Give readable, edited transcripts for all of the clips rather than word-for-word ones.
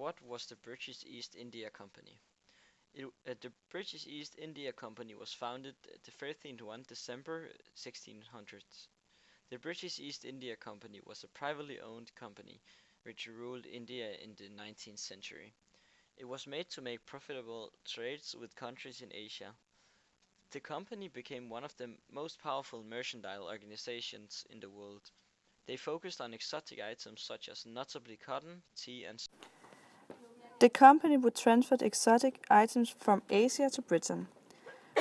What was the British East India Company? The British East India Company was founded the 13th one December 1600s. The British East India Company was a privately owned company which ruled India in the 19th century. It was made to make profitable trades with countries in Asia. The company became one of the most powerful mercantile organizations in the world. They focused on exotic items such as notably cotton, tea, and The company would transfer exotic items from Asia to Britain,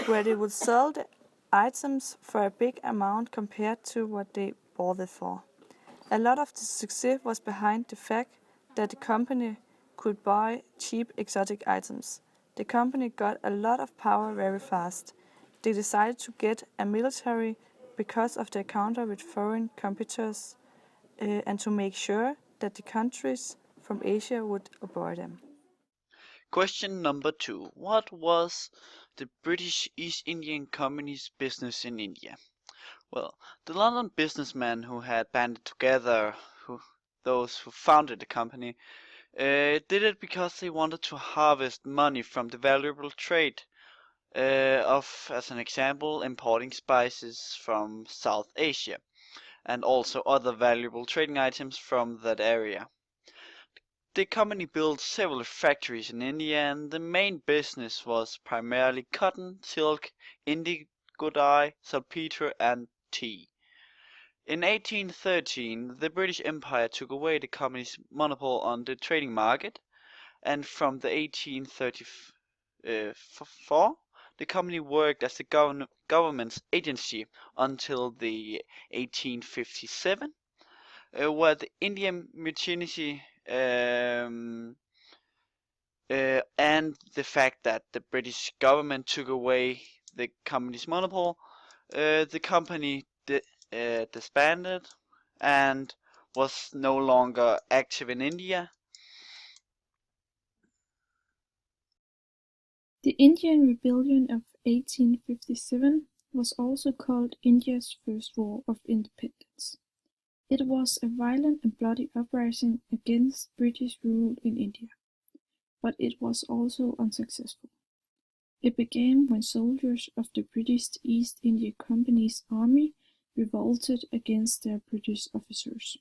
where they would sell the items for a big amount compared to what they bought it for. A lot of the success was behind the fact that the company could buy cheap exotic items. The company got a lot of power very fast. They decided to get a military because of their encounter with foreign competitors and to make sure that the countries from Asia would obey them. Question number 2. What was the British East Indian Company's business in India? Well, the London businessmen who had banded together, those who founded the company, did it because they wanted to harvest money from the valuable trade of, as an example, importing spices from South Asia, and also other valuable trading items from that area. The company built several factories in India, and the main business was primarily cotton, silk, indigo dye, saltpeter, and tea. In 1813, the British Empire took away the company's monopoly on the trading market, and from the 1834, the company worked as the government's agency until the 1857, where the Indian Mutiny and the fact that the British government took away the company's monopoly, the company disbanded and was no longer active in India. The Indian Rebellion of 1857 was also called India's First War of Independence. It was a violent and bloody uprising against British rule in India, but it was also unsuccessful. It began when soldiers of the British East India Company's army revolted against their British officers.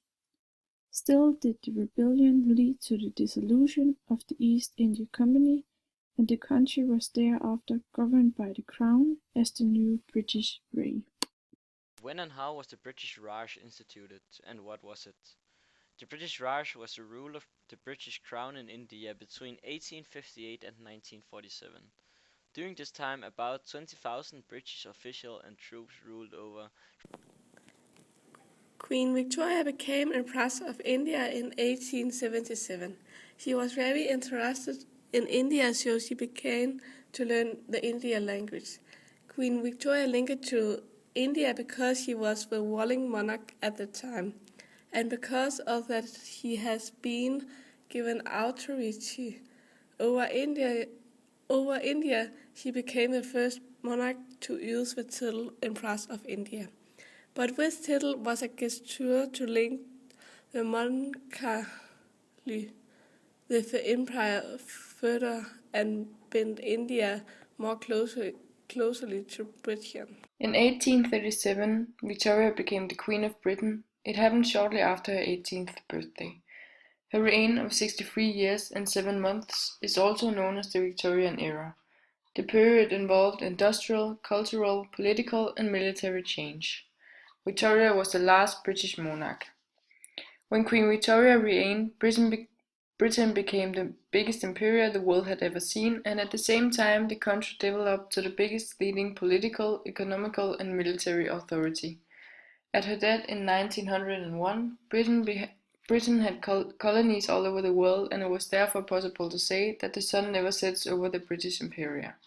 Still did the rebellion lead to the dissolution of the East India Company, and the country was thereafter governed by the Crown as the new British Raj. when and how was the British Raj instituted, and what was it? The British Raj was the rule of the British Crown in India between 1858 and 1947. During this time, about 20,000 British officials and troops ruled over. Queen Victoria became Empress of India in 1877. She was very interested in India, so she began to learn the Indian language. Queen Victoria linked to India because she was the ruling monarch at the time, and because of that she has been given authority over India. She became the first monarch to use the title Empress of India. But this title was a gesture to link the monarchy with the empire further and bind India more closely to Britain. In 1837, Victoria became the Queen of Britain. It happened shortly after her 18th birthday. Her reign of 63 years and 7 months is also known as the Victorian era. The period involved industrial, cultural, political, and military change. Victoria was the last British monarch. When Queen Victoria reigned, Britain became the biggest empire the world had ever seen, and at the same time the country developed to the biggest leading political, economical, and military authority. At her death in 1901, Britain had colonies all over the world, and it was therefore possible to say that the sun never sets over the British Empire.